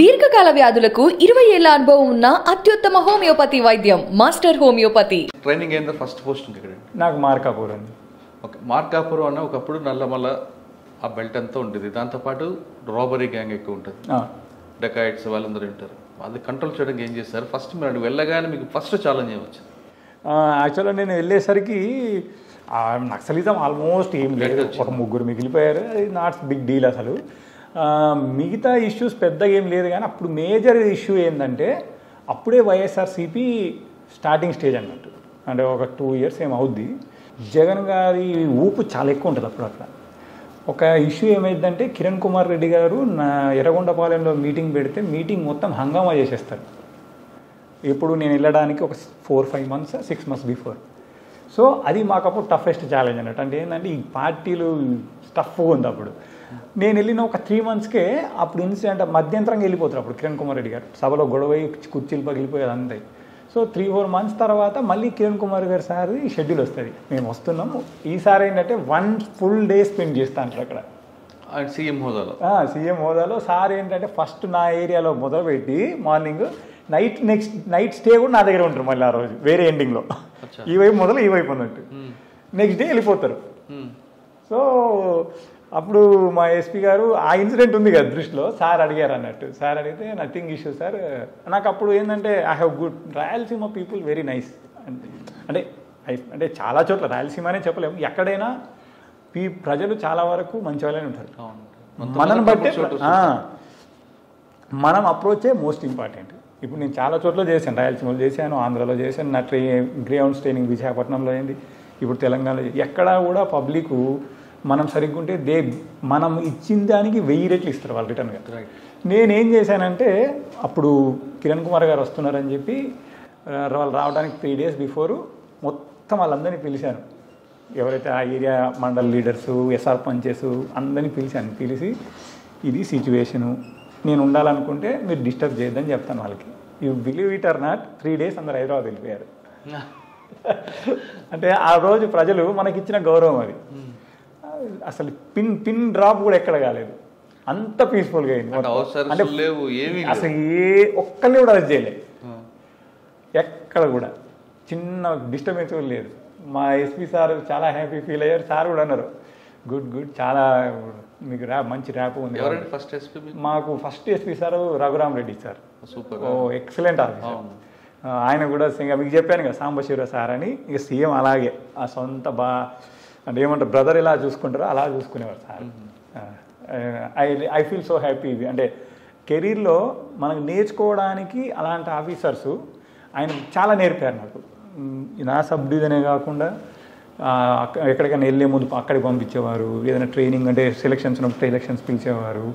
దీర్ఘకాల వ్యాధులకు 20 ఏళ్ల అనుభవం ఉన్న అత్యుత్తమ హోమియోపతి వైద్యం మాస్టర్ హోమియోపతి. ట్రైనింగ్ ఏందో ఫస్ట్ పోస్ట్ ఇక్కడ నాకు మార్కాపూర్ అండి. ఓకే, మార్కాపూర్ అన్న ఒకప్పుడు నల్లమల్ల ఆ బెల్ట్ అంతా ఉంటుంది, దాంతోపాటు రాబరీ గ్యాంగ్ ఎక్కువ ఉంటుంది, డెకాయిట్స్ వాళ్ళందరూ ఉంటారు. అది కంట్రోల్ చేయడానికి ఏం చేస్తారు? ఫస్ట్ మీరు వెళ్ళగానే మీకు ఫస్ట్ ఛాలెంజ్ ఏమొచ్చు? యాక్చువల్గా నేను వెళ్ళేసరికి నక్సలిజం ఆల్మోస్ట్ ఏం లేదు, ఒక ముగ్గురు మిగిలిపోయారు. అది నాట్ బిగ్ డీల్ అసలు. మిగతా ఇష్యూస్ పెద్దగా ఏం లేదు, కానీ అప్పుడు మేజర్ ఇష్యూ ఏంటంటే అప్పుడే వైఎస్ఆర్సీపీ స్టార్టింగ్ స్టేజ్ అన్నట్టు, అంటే ఒక 2 years ఏమవుద్ది. జగన్ గారి ఊపు చాలా ఎక్కువ ఉంటుంది అప్పుడు. అక్కడ ఒక ఇష్యూ ఏమైందంటే కిరణ్ కుమార్ రెడ్డి గారు ఎర్రగొండపాలెంలో మీటింగ్ పెడితే మీటింగ్ మొత్తం హంగామా చేసేస్తారు. ఇప్పుడు నేను వెళ్ళడానికి ఒక 4-5 months 6 months బిఫోర్. సో అది మాకు అప్పుడు టఫెస్ట్ ఛాలెంజ్ అన్నట్టు. అంటే ఏంటంటే ఈ పార్టీలు టఫ్గా ఉంది అప్పుడు. నేను వెళ్ళిన ఒక 3 monthsకే అప్పుడు ఇన్సిడెంట్ మధ్యంతరంగా వెళ్ళిపోతారు అప్పుడు కిరణ్ కుమార్ రెడ్డి గారు. సభలో గొడవ కుర్చీలు పగిలిపోయేది అంతే. సో 3-4 months తర్వాత మళ్ళీ కిరణ్ కుమార్ గారు సార్ షెడ్యూల్ వస్తుంది, మేము వస్తున్నాము, ఈసారి ఏంటంటే 1 full day స్పెండ్ చేస్తా అంటారు అక్కడ సీఎం హోదాలో. సీఎం హోదాలో సార్ ఏంటంటే ఫస్ట్ నా ఏరియాలో మొదలుపెట్టి మార్నింగ్ నైట్ స్టే కూడా నా దగ్గర ఉంటారు. మళ్ళీ ఆ రోజు వేరే ఎండింగ్లో ఈ వైపు మొదలు ఈ వైపు అన్నట్టు. నెక్స్ట్ డే వెళ్ళిపోతారు. సో అప్పుడు మా ఎస్పీ గారు ఆ ఇన్సిడెంట్ ఉంది కదా దృష్టిలో, సార్ అడిగారు అన్నట్టు. సార్ అడిగితే నథింగ్ ఇష్యూ సార్. నాకు అప్పుడు ఏంటంటే I have good Rayalaseema people very nice అంటే చాలా చోట్ల రాయలసీమనే చెప్పలేము, ఎక్కడైనా ప్రజలు చాలా వరకు మంచి వాళ్ళనే ఉంటారు. మనం బట్టే మనం అప్రోచే మోస్ట్ ఇంపార్టెంట్. ఇప్పుడు నేను చాలా చోట్ల చేశాను, రాయలసీమలో చేశాను, ఆంధ్రాలో చేశాను, నా గ్రౌండ్స్ ట్రైనింగ్ విశాఖపట్నంలో అయింది, ఇప్పుడు తెలంగాణలో. ఎక్కడా కూడా పబ్లిక్ మనం సరిగ్గా ఉంటే మనం ఇచ్చిన దానికి 1000 రెట్లు ఇస్తారు వాళ్ళు రిటర్న్గా. నేనేం చేశానంటే అప్పుడు కిరణ్ కుమార్ గారు వస్తున్నారని చెప్పి వాళ్ళు రావడానికి 3 days బిఫోరు మొత్తం వాళ్ళందరినీ పిలిచాను. ఎవరైతే ఆ area mandal leaders, sarpanches అందరినీ పిలిచి ఇది సిచ్యువేషను, నేను ఉండాలనుకుంటే మీరు డిస్టర్బ్ చేయొద్దని చెప్తాను వాళ్ళకి. You believe it or not 3 days అందరు హైదరాబాద్ వెళ్ళిపోయారు. అంటే ఆ రోజు ప్రజలు మనకిచ్చిన గౌరవం అది. అసలు పిన్ డ్రాప్ కూడా ఎక్కడ కాలేదు, అంత పీస్ఫుల్గా అయింది. అంటే అసలు ఒక్కరిని కూడా అరెస్ట్ చేయలేదు, ఎక్కడ కూడా చిన్న డిస్టర్బెన్స్ కూడా లేదు. మా ఎస్పీ సార్ చాలా హ్యాపీ ఫీల్ అయ్యారు. సార్ కూడా అన్నారు గుడ్ చాలా మీకు మంచి ర్యాప్ ఉంది. మాకు first SP sir Raghuram Reddy sir, excellent officer. ఆయన కూడా మీకు చెప్పాను కదా సాంబశివరావు సార్ అని, ఇక సీఎం అలాగే ఆ సొంత అంటే ఏమంటారు బ్రదర్ ఎలా చూసుకుంటారో అలా చూసుకునేవారు sir. I feel so happy. అంటే కెరీర్లో మనకు నేర్చుకోవడానికి అలాంటి ఆఫీసర్స్ ఆయన చాలా నేర్పారు నాకు. నా సబ్ డివిజనే కాకుండా ఎక్కడికైనా వెళ్ళే ముందు అక్కడికి పంపించేవారు, ఏదైనా ట్రైనింగ్ అంటే సెలక్షన్స్ ఉన్నప్పుడు సెలక్షన్స్ పిలిచేవారు,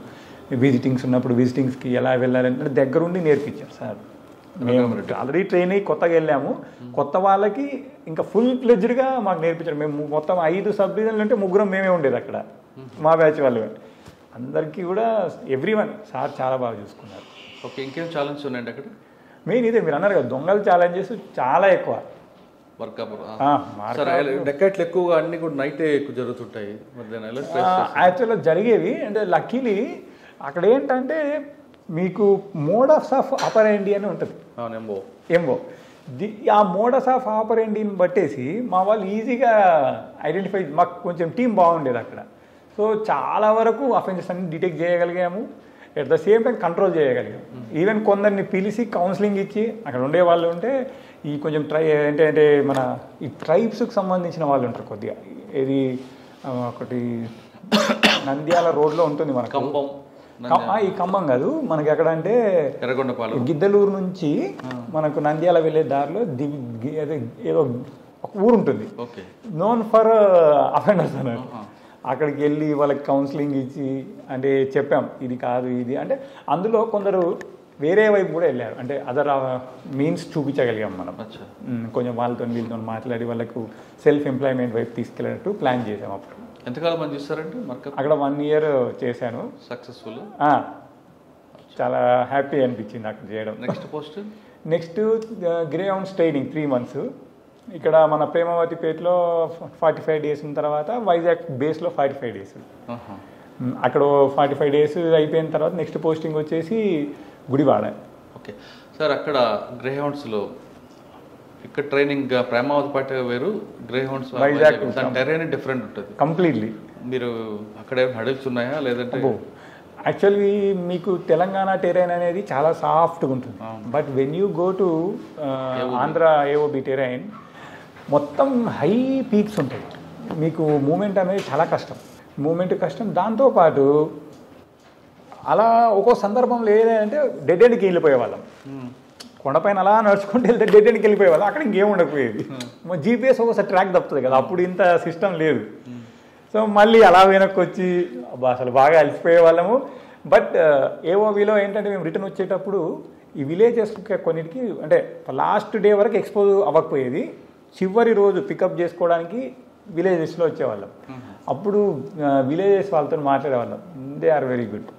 విజిటింగ్స్ ఉన్నప్పుడు విజిటింగ్స్కి ఎలా వెళ్ళాలంటే దగ్గరుండి నేర్పించారు సార్. మేము ఆల్రెడీ ట్రైన్ అయ్యి కొత్తగా వెళ్ళాము, కొత్త వాళ్ళకి ఇంకా ఫుల్ ఫ్లెడ్జ్డ్గా మాకు నేర్పించారు. మేము మొత్తం 5 సబ్ డివిజన్లు అంటే 3 మేమే ఉండేది అక్కడ, మా బ్యాచ్ వాళ్ళు. అందరికీ కూడా ఎవ్రీవన్ సార్ చాలా బాగా చూసుకున్నారు. ఓకే, ఇంకేం ఛాలెంజ్ ఉన్నాయండి అక్కడ? మెయిన్ ఇదే మీరు అన్నారు కదా, దొంగల ఛాలెంజెస్ చాలా ఎక్కువ. డెక్కట్లు ఎక్కువగా అన్ని కూడా నైటే ఎక్కువ జరుగుతుంటాయి. యాక్చువల్గా జరిగేవి అంటే లక్కీలీ అక్కడ ఏంటంటే మీకు మోడస్ ఆఫ్ ఆపరెండి అని ఉంటుంది, ఎంబో. ఆ మోడస్ ఆఫ్ ఆపరెండిని బట్టేసి మా వాళ్ళు ఈజీగా ఐడెంటిఫై, మాకు కొంచెం టీం బాగుండేది అక్కడ. సో చాలా వరకు అఫెన్సెస్ అన్ని డిటెక్ట్ చేయగలిగాము, at the same time control చేయగలిగాము. ఈవెన్ కొందరిని పిలిచి కౌన్సిలింగ్ ఇచ్చి అక్కడ ఉండే వాళ్ళు ఉంటే ఈ కొంచెం అంటే మన ఈ ట్రైబ్స్కి సంబంధించిన వాళ్ళు ఉంటారు కొద్దిగా. ఇది ఒకటి నంద్యాల రోడ్లో ఉంటుంది మనకు, ఈ ఖమ్మం కాదు మనకి ఎక్కడ అంటే గిద్దలూరు నుంచి మనకు నంద్యాల వెళ్ళే దారిలో ఏదో ఒక ఊరు ఉంటుంది నోన్ ఫర్ అఫెండర్స్ అన్నట్టు. అక్కడికి వెళ్ళి వాళ్ళకి కౌన్సిలింగ్ ఇచ్చి అంటే చెప్పాం ఇది కాదు ఇది అంటే. అందులో కొందరు వేరే వైపు కూడా వెళ్ళారు, అంటే అదర్ మీన్స్ చూపించగలిగాం మనం. కొంచెం వాళ్ళతో వీళ్ళతో మాట్లాడి వాళ్ళకు సెల్ఫ్ ఎంప్లాయ్మెంట్ వైపు తీసుకెళ్ళినట్టు ప్లాన్ చేసాం. అప్పుడు ఎంతకాలం మంది చూస్తారంటే అక్కడ 1 year చేశాను, సక్సెస్ఫుల్. చాలా హ్యాపీ అనిపించింది అక్కడ చేయడం. Next grounds training 3 months. ఇక్కడ మన ప్రేమవతిపేటలో 45 days ఉన్న తర్వాత వైజాగ్ బేస్లో 45 days. అక్కడ 45 days అయిపోయిన తర్వాత నెక్స్ట్ పోస్టింగ్ వచ్చేసి గుడివాడ. ఓకే సార్, అక్కడ గ్రేహౌండ్స్లో ఇక్కడ ట్రైనింగ్ ప్రేమావతి పాట వేరు, గ్రేహౌండ్స్ టెరైన్ డిఫరెంట్ ఉంటుంది కంప్లీట్లీ. మీరు అక్కడ హడిల్స్ ఉన్నాయా లేదంటే? యాక్చువల్లీ మీకు తెలంగాణ టెరైన్ అనేది చాలా సాఫ్ట్గా ఉంటుంది, but when you go to Andhra AOB terrain మొత్తం హై పీక్స్ ఉంటాయి. మీకు మూమెంట్ అనేది చాలా కష్టం, మూమెంట్ కష్టం. దాంతోపాటు అలా ఒక్కో సందర్భంలో ఏదంటే డెడ్ ఎండ్కి వెళ్ళిపోయేవాళ్ళం. కొండపైన అలా నడుచుకుంటూ వెళ్తే డెడ్ ఎండ్కి వెళ్ళిపోయేవాళ్ళం, అక్కడ ఇంకేం ఉండకపోయేది. జీపీఎస్ ఒకసారి ట్రాక్ తప్పుతుంది కదా, అప్పుడు ఇంత సిస్టమ్ లేదు. సో మళ్ళీ అలా వెనక్కి వచ్చి అసలు బాగా అలసిపోయే వాళ్ళము. బట్ ఏఓవిలో ఏంటంటే మేము రిటర్న్ వచ్చేటప్పుడు ఈ విలేజెస్ కొన్నిటికి అంటే లాస్ట్ డే వరకు ఎక్స్పోజ్ అవ్వకపోయేది, చివరి రోజు పికప్ చేసుకోవడానికి విలేజెస్లో వచ్చేవాళ్ళం. అప్పుడు విలేజెస్ వాళ్ళతో మాట్లాడేవాళ్ళం. They are very good.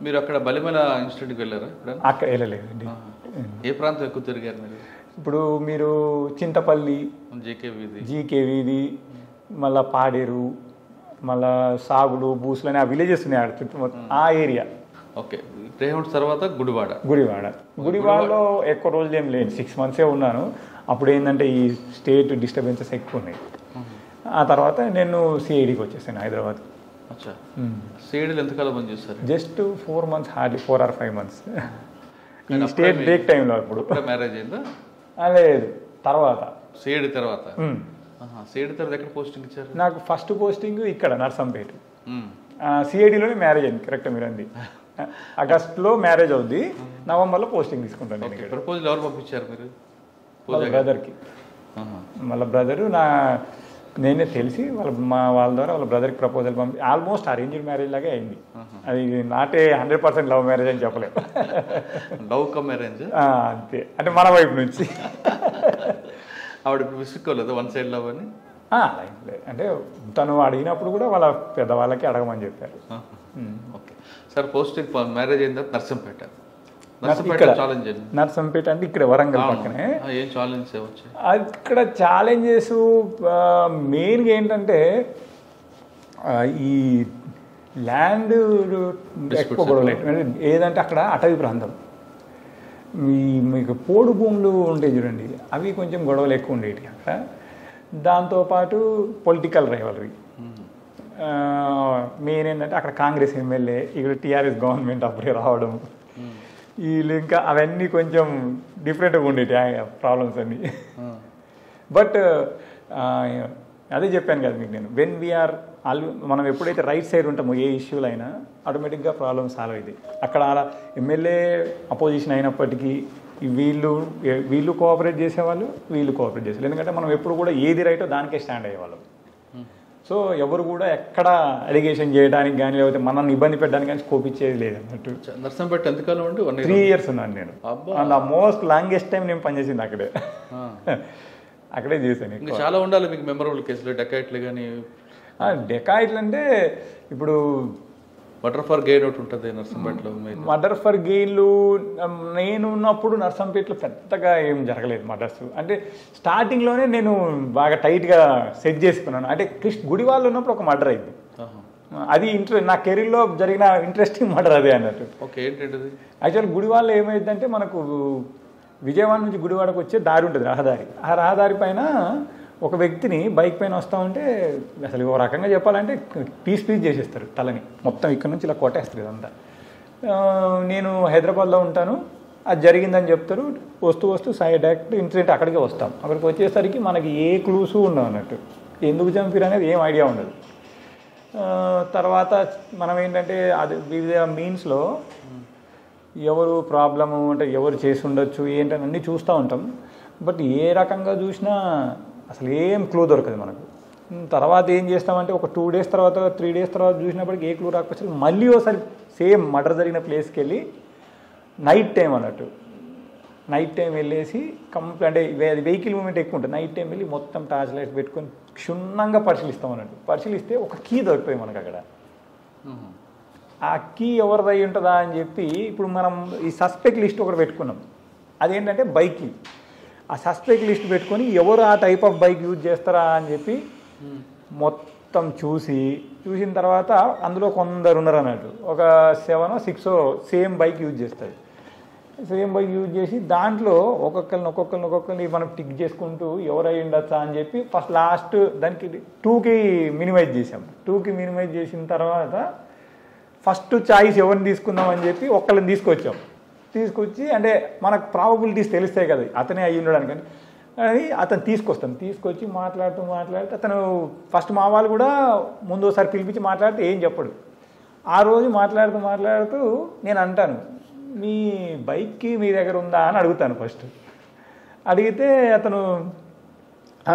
మీరు అక్కడ బలిమల ఇన్స్టిట్యూట్కి వెళ్ళారా? అక్కడ వెళ్ళలేదండి. ఏ ప్రాంతం ఎక్కువ తిరిగారు మీరు? ఇప్పుడు మీరు చింతపల్లి, జీకే వీధి, మళ్ళీ పాడేరు, మళ్ళా సాగులు, బూసులు అని ఆ విలేజెస్ ఉన్నాయి ఆడ చుట్టూ ఆ ఏరియా. ఓకే, గ్రేహౌండ్స్ తర్వాత గుడివాడ. గుడివాడలో ఎక్కువ రోజులు ఏం లేదు, 6 months ఉన్నాను. అప్పుడు ఏంటంటే ఈ స్టేట్ డిస్టర్బెన్సెస్ ఎక్కువ ఉన్నాయి. ఆ తర్వాత నేను సిఐడికి వచ్చేసాను హైదరాబాద్. అచ్చా, సిఐడిలో ఎంతకాలం పని చేస్తారు? Just 4 months, hardly 4 or 5 months. ఈ స్టేట్ బ్రేక్ టైంలో. అప్పుడు మ్యారేజ్ అయిందా? లేదు, తర్వాత సిఐడి తర్వాత. సిఐడి తర్వాత ఎక్కడ పోస్టింగ్ ఇచ్చారు? నాకు ఫస్ట్ పోస్టింగ్ ఇక్కడ నర్సంపేట. సిఐడిలోనే మ్యారేజ్ అయింది. కరెక్ట్ మీరు అంది. ఆగస్టులో మ్యారేజ్ అవుద్ది, నవంబర్లో పోస్టింగ్ తీసుకుంటాను. ప్రపోజల్ ఎవరు పంపించారు మీరు? బ్రదర్కి. మళ్ళీ బ్రదరు నేనే తెలిసి వాళ్ళ ద్వారా వాళ్ళ బ్రదర్కి ప్రపోజల్ పంపి ఆల్మోస్ట్ అరేంజ్డ్ మ్యారేజ్ లాగే అయింది. అది నాటే 100% లవ్ మ్యారేజ్ అని చెప్పలేము. లవ్ కమ్ మ్యారేజ్ అంతే, అంటే మన వైపు నుంచి. ఆవిడ విసుక్కోలేదు వన్ సైడ్ లవ్ అని? అంటే తను అడిగినప్పుడు కూడా వాళ్ళ పెద్దవాళ్ళకి అడగమని చెప్పారు. ఓకే సార్, పోస్టింగ్ మ్యారేజ్ అయిన తర్వాత నర్సంపేట. నర్సంపేట అంటే ఇక్కడ వరంగల్ పక్కనే. ఏం ఛాలెంజెస్ వచ్చాయి ఇక్కడ? ఛాలెంజెస్ మెయిన్గా ఏంటంటే ఈ ల్యాండ్ ఎక్కువ గొడవలు. ఏదంటే అక్కడ అటవీ ప్రాంతం, మీకు పోడు భూములు ఉంటాయి చూడండి, అవి కొంచెం గొడవలు ఎక్కువ ఉండేవి అక్కడ. దాంతోపాటు పొలిటికల్ రైవలరీ. మెయిన్ ఏంటంటే అక్కడ కాంగ్రెస్ ఎమ్మెల్యే, ఇక్కడ టీఆర్ఎస్ గవర్నమెంట్ అప్పుడే రావడం, వీళ్ళు ఇంకా అవన్నీ కొంచెం డిఫరెంట్గా ఉండేవి ప్రాబ్లమ్స్ అన్నీ. బట్ అదే చెప్పాను కదా మీకు నేను, వెన్ వీఆర్ మనం ఎప్పుడైతే రైట్ సైడ్ ఉంటామో ఏ ఇష్యూలు అయినా ఆటోమేటిక్గా ప్రాబ్లమ్ సాల్వ్ అవుతాయి. అక్కడ అలా ఎమ్మెల్యే అపోజిషన్ అయినప్పటికీ వీళ్ళు కోఆపరేట్ చేసేవాళ్ళు, వీళ్ళు కోఆపరేట్ చేసేవాళ్ళు. ఎందుకంటే మనం ఎప్పుడు కూడా ఏది రైటో దానికే స్టాండ్ అయ్యేవాళ్ళం. సో ఎవరు కూడా ఎక్కడ అలిగేషన్ చేయడానికి కానీ లేకపోతే మనల్ని ఇబ్బంది పెట్టడానికి కానీ స్కోప్ ఇచ్చేది లేదు అన్నట్టు. నర్సంపేట ఎంతకాలం ఉండి? 3 years ఉన్నాను నేను. అండ్ మోస్ట్ లాంగెస్ట్ టైం నేను పనిచేసింది అక్కడే. అక్కడే చేశాను. చాలా ఉండాలి మీకు మెమరబుల్ కేసులు, డెకాయిట్లు కానీ. డెకాయిట్లు అంటే ఇప్పుడు మర్డర్ ఫర్ గెయిన్ ఒకటి ఉంటుంది నర్సంపేటలో. మర్డర్ ఫర్ గెయిన్లు నేను ఉన్నప్పుడు నర్సంపేటలో పెద్దగా ఏం జరగలేదు మర్డర్స్. అంటే స్టార్టింగ్లోనే నేను బాగా టైట్గా సెట్ చేసుకున్నాను. అంటే గుడివాళ్ళు ఉన్నప్పుడు ఒక మర్డర్ అయింది, అది నా కెరీర్లో జరిగిన ఇంట్రెస్టింగ్ మర్డర్ అదే అన్నట్టు. ఓకే, ఏంటంటే యాక్చువల్ గుడివాళ్ళు ఏమైందంటే మనకు విజయవాడ నుంచి గుడివాడకు వచ్చే దారి ఉంటుంది, రహదారి. ఆ రహదారి పైన ఒక వ్యక్తిని బైక్ పైన వస్తూ ఉంటే అసలు ఒక రకంగా చెప్పాలంటే పీస్ చేసేస్తారు తలని మొత్తం, ఇక్కడ నుంచి ఇలా కొట్టేస్తారు ఇదంతా. నేను హైదరాబాద్లో ఉంటాను, అది జరిగిందని చెప్తారు. వస్తూ సైడ్ యాక్ట్ ఇన్సిడెంట్ అక్కడికే వస్తాం. అక్కడికి వచ్చేసరికి మనకి ఏ క్లూసు ఉండవు అన్నట్టు, ఎందుకు చంపారు అనేది ఏం ఐడియా ఉండదు. తర్వాత మనం ఏంటంటే అది వివిధ మీన్స్లో ఎవరు ప్రాబ్లము అంటే ఎవరు చేసి ఉండొచ్చు ఏంటని అన్నీ చూస్తూ ఉంటాం. బట్ ఏ రకంగా చూసినా అసలు ఏం క్లూ దొరకదు మనకు. తర్వాత ఏం చేస్తామంటే ఒక 2 days తర్వాత 3 days తర్వాత చూసినప్పటికీ ఏ క్లూ రాకపోతే మళ్ళీ ఒకసారి సేమ్ మర్డర్ జరిగిన ప్లేస్కి వెళ్ళి నైట్ టైం అన్నట్టు, నైట్ టైం వెళ్ళేసి అంటే వెహికల్ మూమెంట్ ఎక్కువ ఉంటుంది. నైట్ టైం వెళ్ళి మొత్తం టార్చ్ లైట్ పెట్టుకొని క్షుణ్ణంగా పరిశీలిస్తాం అన్నట్టు. పరిశీలిస్తే ఒక కీ దొరుకుతుంది మనకు అక్కడ. ఆ కీ ఎవరిదై ఉంటుందా అని చెప్పి ఇప్పుడు మనం ఈ సస్పెక్ట్ లిస్ట్ ఒకటి పెట్టుకున్నాం, అదేంటంటే బైక్ కీ. ఆ సస్పెక్ట్ లిస్ట్ పెట్టుకొని ఎవరు ఆ టైప్ ఆఫ్ బైక్ యూజ్ చేస్తారా అని చెప్పి మొత్తం చూసిన తర్వాత అందులో కొందరు ఉన్నారు అన్నట్టు, ఒక 7 or 6 సేమ్ బైక్ యూజ్ చేస్తారు. సేమ్ బైక్ యూజ్ చేసి దాంట్లో ఒక్కొక్కరిని మనం టిక్ చేసుకుంటూ ఎవరై ఉండొచ్చా అని చెప్పి ఫస్ట్ లాస్ట్ దానికి 2కి మినిమైజ్ చేసాం. 2కి మినిమైజ్ చేసిన తర్వాత ఫస్ట్ చాయిస్ ఎవరిని తీసుకుందాం అని చెప్పి ఒక్కళ్ళని తీసుకొచ్చి అంటే మనకు ప్రాబబిలిటీస్ తెలుస్తాయి కదా అతనే అయ్యి ఉండడానికి అని అతను తీసుకొచ్చి మాట్లాడుతూ అతను ఫస్ట్ మా వాళ్ళు కూడా ముందు ఒకసారి పిలిపించి మాట్లాడితే ఏం చెప్పడు. ఆ రోజు మాట్లాడుతూ నేను అంటాను, మీ బైక్కి మీ దగ్గర ఉందా అని అడుగుతాను. ఫస్ట్ అడిగితే అతను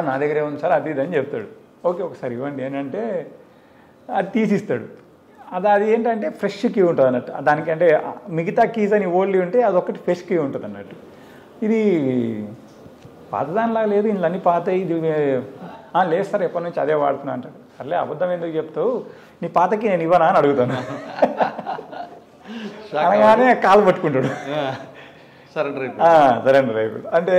నా దగ్గరే ఉంది సార్ అది ఇది అని చెప్తాడు. ఓకే ఒకసారి ఇవ్వండి అని అంటే అది తీసిస్తాడు. అది ఏంటంటే ఫ్రెష్ కీ ఉంటుంది అన్నట్టు, దానికంటే మిగతా కీస్ అని ఓల్డ్ ఉంటే అదొకటి ఫ్రెష్ కీ ఉంటుంది అన్నట్టు. ఇది పాతదానిలాగా లేదు, ఇంట్లో అన్నీ పాత, ఇది లేదు సార్ ఎప్పటి నుంచి అదే వాడుతున్నా అంటాడు. అట్లే అబద్ధం ఎందుకు చెప్తావు, నీ పాతకి నేను ఇవ్వనా అని అడుగుతాను. అనగానే కాలు పట్టుకుంటాడు, సరెండర్ అయిపోయాడు. అంటే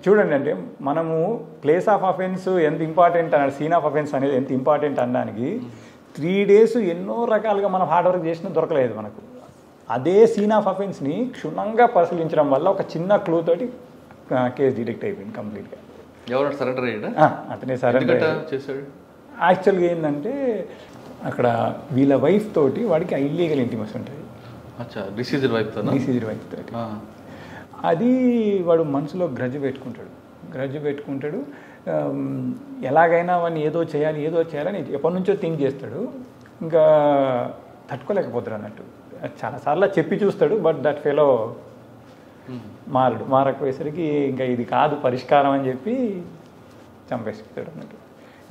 చూడండి, అంటే మనము ప్లేస్ ఆఫ్ అఫెన్స్ ఎంత ఇంపార్టెంట్ అన్నాడు, సీన్ ఆఫ్ అఫెన్స్ అనేది ఎంత ఇంపార్టెంట్ అనడానికి 3 days ఎన్నో రకాలుగా మనం హార్డ్ వర్క్ చేసినా దొరకలేదు మనకు. అదే సీన్ ఆఫ్ అఫెన్స్ని క్షుణ్ణంగా పరిశీలించడం వల్ల ఒక చిన్న క్లూ తోటి కేసు డిటెక్ట్ అయిపోయింది కంప్లీట్గా. ఎవరు సరెండర్ అయ్యాడా? అతనే సరెండర్ చేశాడు. యాక్చువల్గా ఏంటంటే అక్కడ వీళ్ళ వైఫ్ తోటి వాడికి ఇల్లీగల్ ఇంటిమసీ ఉంటుంది. డిసీజ్డ్ వైఫ్ తోటి అది వాడు మనసులో గ్రడ్జ్ పెట్టుకుంటాడు. ఎలాగైనా వాడిని ఏదో చేయాలని ఎప్పటి నుంచో థింక్ చేస్తాడు. ఇంకా తట్టుకోలేకపోతాడు అన్నట్టు. చాలాసార్లు చెప్పి చూస్తాడు, బట్ దట్ ఫెలో మారకపోయేసరికి ఇంకా ఇది కాదు పరిష్కారం అని చెప్పి చంపేస్తాడు అన్నట్టు.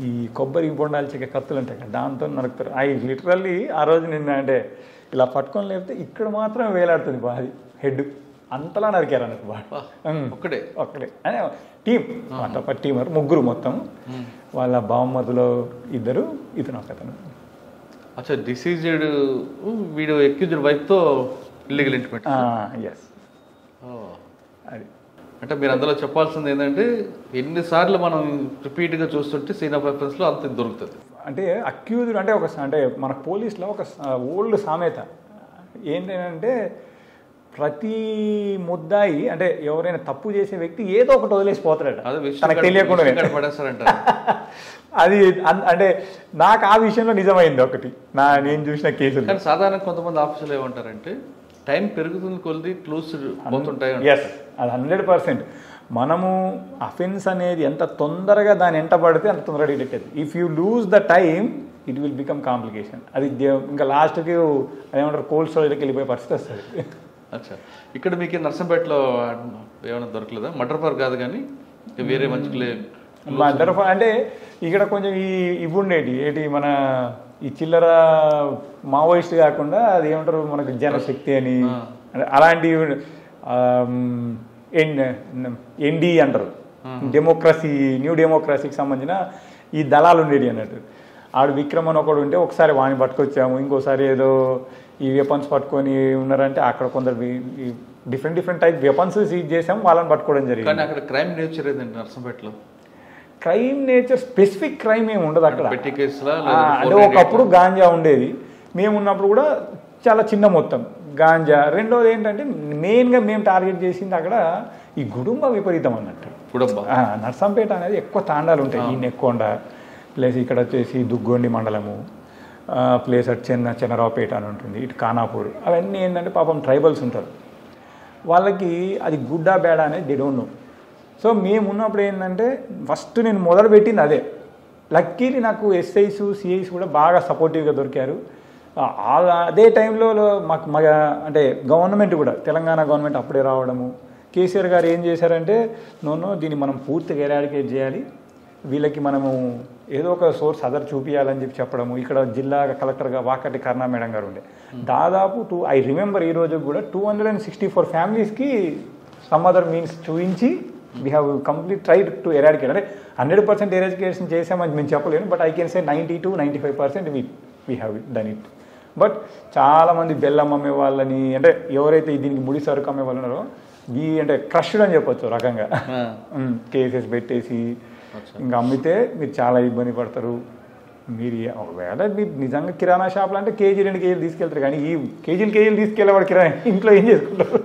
ఈ కొబ్బరి బొండాలు చెక్క కత్తులు ఉంటాయి కదా, దాంతో నరుకుతారు. లిటరల్లీ ఆ రోజు నిన్న అంటే ఇలా పట్టుకొని లేకపోతే ఇక్కడ మాత్రం వేలాడుతుంది బాది హెడ్, అంతలా నరికారు అన్నట్టు బాడీ. ఒక్కడే అనే టీం, టీమర్ 3 మొత్తం. వాళ్ళ బావమరుదులో 2, ఇతను ఒకతను. డిసీజ్డ్ వీడు అక్యూజ్డ్ వైఫ్తో ఇల్లీగల్ ఇంటిమేట్. ఎస్, అది అంటే మీరు అందులో చెప్పాల్సింది ఏంటంటే ఎన్నిసార్లు మనం రిపీట్గా చూస్తుంటే సీన్ ఆఫ్ అఫెన్స్లో అంత దొరుకుతుంది. అంటే అక్యూజ్డ్ అంటే అంటే మన పోలీస్లో ఒక ఓల్డ్ సామెత ఏంటంటే ప్రతి ముద్దాయి అంటే ఎవరైనా తప్పు చేసే వ్యక్తి ఏదో ఒకటి వదిలేసిపోతాడట తనకు తెలియకుండా. అది అంటే నాకు ఆ విషయంలో నిజమైంది ఒకటి నేను చూసిన కేసులు. కానీ సాధారణ కొంతమంది ఆఫీసులు ఏమంటారంటే టైం పెరుగుతుంది కొద్ది క్లూస్ పోతుంటాయి. ఎస్, అది 100%. మనము అఫెన్స్ అనేది ఎంత తొందరగా దాని ఎంట పడితే అంత తొందరగా డిటెక్ట్ అవుతుంది. If you lose the time it will become complication. అది ఇంకా లాస్ట్కి ఏమంటారు కోల్డ్ స్టోరేజ్కి వెళ్ళిపోయే పరిస్థితి వస్తుంది. ఇక్కడ మీకు నర్సంపేటలో ఏమైనా దొరకలేదా? మర్డర్ ఫర్ కాదు కానీ వేరే మంచి మర్డర్ ఫర్ అంటే ఇక్కడ కొంచెం ఇవి ఉండేటి ఏంటి మన ఈ చిల్లర మావోయిస్ట్ కాకుండా అది ఏమంటారు మనకు జనశక్తి అని అలాంటి ఎన్డీ అంటారు, డెమోక్రసీ, న్యూ డెమోక్రసీకి సంబంధించిన ఈ దళాలు ఉండేవి అన్నట్టు. ఆడు విక్రమ్ అని ఒకడు ఉంటే ఒకసారి వాడిని పట్టుకొచ్చాము, ఇంకోసారి ఏదో ఈ వెపన్స్ పట్టుకొని ఉన్నారంటే అక్కడ కొందరు డిఫరెంట్ టైప్ వెపన్స్ సీజ్ చేసాము, వాళ్ళని పట్టుకోవడం జరిగింది. కానీ అక్కడ క్రైమ్ నేచర్ ఏదండి నర్సంపేటలో? క్రైమ్ నేచర్ స్పెసిఫిక్ క్రైమ్ ఏమి ఉండదు అక్కడ. పెట్టి కేసులా అంటే ఒకప్పుడు గాంజా ఉండేది, మేము ఉన్నప్పుడు కూడా చాలా చిన్న మొత్తం గాంజా. రెండోది ఏంటంటే మెయిన్గా మేము టార్గెట్ చేసింది అక్కడ ఈ గుడుంబ విపరీతం అన్నట్టు. నర్సంపేట అనేది ఎక్కువ తాండాలు ఉంటాయి, ఈ నెక్కొండ ప్లేస్, ఇక్కడ వచ్చేసి దుగ్గొండి మండలము ప్లేస్, అటు చెన్నరావుపేట అని ఉంటుంది, ఇటు ఖానాపూర్, అవన్నీ ఏంటంటే పాపం ట్రైబల్స్ ఉంటారు, వాళ్ళకి అది గుడ్డా బేడా అనేది దే డోంట్ నో. సో మేము ఉన్నప్పుడు ఏంటంటే ఫస్ట్ నేను మొదలుపెట్టింది అదే. లక్కీలీ నాకు ఎస్ఐస్ సిఐస్ కూడా బాగా సపోర్టివ్గా దొరికారు. అదే టైంలో మాకు అంటే గవర్నమెంట్ కూడా తెలంగాణ గవర్నమెంట్ అప్పుడే రావడము, కేసీఆర్ గారు ఏం చేశారంటే నోనో దీన్ని మనం పూర్తిగా ఎరాడికేట్ చేయాలి, వీళ్ళకి మనము ఏదో ఒక సోర్స్ అదర్ చూపించాలని చెప్పడము. ఇక్కడ జిల్లా కలెక్టర్గా వాకటి కరుణా మేడం గారు ఉండే, దాదాపు ఐ రిమెంబర్ ఈ రోజు కూడా 264 ఫ్యామిలీస్కి సమ్ అదర్ మీన్స్ చూపించి we have complete tried to eradicate. అంటే 100% ఎరాడికేషన్ చేసామని మేము చెప్పలేను, but I can say 92-95% we have done it. But చాలామంది బెల్లం అమ్మే వాళ్ళని అంటే ఎవరైతే దీనికి ముడి సరుకు అమ్మే వాళ్ళు ఉన్నారో అంటే క్రష్డ్ అని చెప్పొచ్చు రకంగా కేసెస్ పెట్టేసి ఇంకా అమ్మితే మీరు చాలా ఇబ్బంది పడతారు, మీరు ఒకవేళ మీరు నిజంగా కిరాణా షాపులు అంటే కేజీ 2 కేజీలు తీసుకెళ్తారు, కానీ ఈ కేజీలు తీసుకెళ్ళేవాడు కిరాణా ఇంట్లో ఏం చేసుకుంటారు?